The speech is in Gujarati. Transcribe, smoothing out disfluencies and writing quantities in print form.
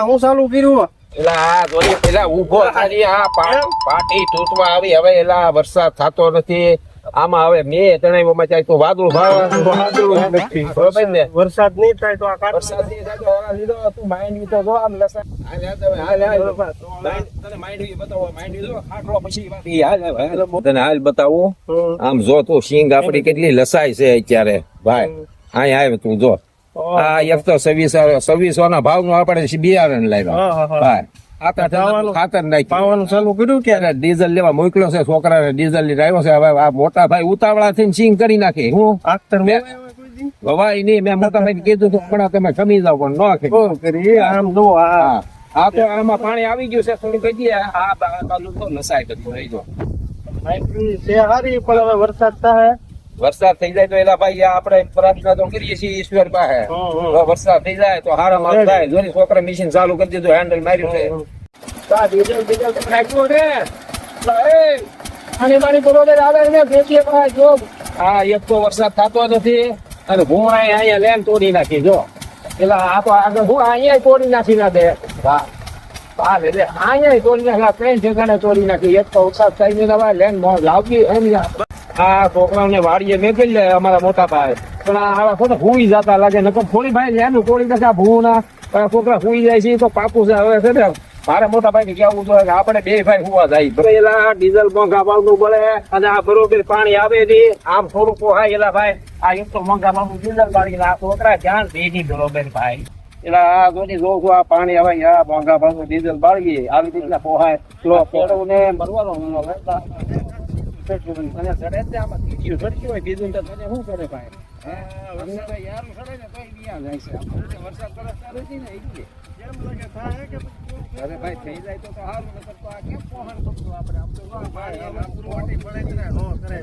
હું ચાલુ કર્યું એલા જોઈ પેલા ઉભો થારી આ પાટી તૂટવા આવી હવે એલા વરસાદ થતો નથી આમાં હવે મેં તણાઈમાં ચાય તો વાદળું બરોબર ને વરસાદ નહીં થાય તો આ વરસાદ નહીં થાય તો ઓલા લીધો તું માંડવી તો જો આમ લસા તને માંડવી બતાવો માંડવી જો ખાટલો પછી વાતી હાલ તને હાલ બતાવું આમ જો તું સિંગ આપડી કેટલી લસાઈ છે અત્યારે ભાઈ અહીં આવે તું જો આ એક તો 2600 ના ભાવ નું આપણે બિયારણ લાવ્યા ભાઈ ખાતર નાખ્યું પાવાનું ચાલુ કર્યું કે ડીઝલ લેવા મોકલ્યો છે છોકરાને ડીઝલ લઈને આવ્યો છે હવે આ મોટા ભાઈ ઉતાવળા થઈને સિંગ કરી નાખે હું આખતર હવાય નહીં મેં મોટા ભાઈ કીધું તું પણ તમે ખમી જાવ પણ ન કરી આમ જો આ તો આમાં પાણી આવી ગયું છે થોડું કહી દે આ બાજુ તો નસાય બધું રહી જો છે હારી પણ હવે વરસાદ થાય વરસાદ થઈ જાય તો એલા ભાઈ આપણે પ્રાર્થના તો કરીએ છીએ ઈશ્વર પાસે વરસાદ થઈ જાય તો હારા માલ થાય જોની છોકરા મશીન ચાલુ કરી દીધું હેન્ડલ માર્યું છે ડીઝલ તો નાખ્યું છે અને મારી બરોબર આવે ને ભેટીએ પાસે જો આ એક તો વરસાદ થતો નથી અને ભૂંગળા અહીંયા લેન તોડી નાખી જો એટલે આ તો આગળ હું અહીંયા તોડી નાખી ના દે અહીંયા તોડી નાખ્યા ત્રણ ઠેકાણે તોડી નાખી એક તો વરસાદ થઈ ગયો લેન લાવવી એમ આ છોકરાઓને વાડીએ મેકલી લે અમારા મોટા ભાઈ પણ આવા ખોટા હુઈ જતા લાગે નકર થોડી ભાઈ લેનું તોડી નાખે ભૂ ના છોકરા હુઈ જાય છે તો પાકું છે હવે છે ને મારે મોટા ભાઈ ને કેવું જોઈએ કે આપણે બે ભાઈ હુવા જાય પેલા ડીઝલ મોંઘા ભાવનું બોલે અને આ બરોબર પાણી આવે નહીં આમ થોડું પોહાય એલા ભાઈ આ એક તો મોંઘા ભાવનું ડીઝલ પાણી આ છોકરા ધ્યાન દે નહીં બરોબર ભાઈ એટલે આ જોની જો આ પાણી આવે આ મોંઘા ભાવનું ડીઝલ બાળગી આવી રીતના પોહાય ખેડૂત ને મરવાનો અને સડે જ આમાં કીધું સડકી હોય બીજું તો તને શું કરે ભાઈ અમને તો યાર સડે ને કઈ બીયા જાય છે વરસાદ પડે ચાલુ છે ને એટલે કેમ લાગે થાય કે અરે ભાઈ થઈ જાય તો સારું નકર તો આ કેમ પોહણ કરતું આપણે આમ તો ભાઈ આમ વાટી પડે ને નો કરે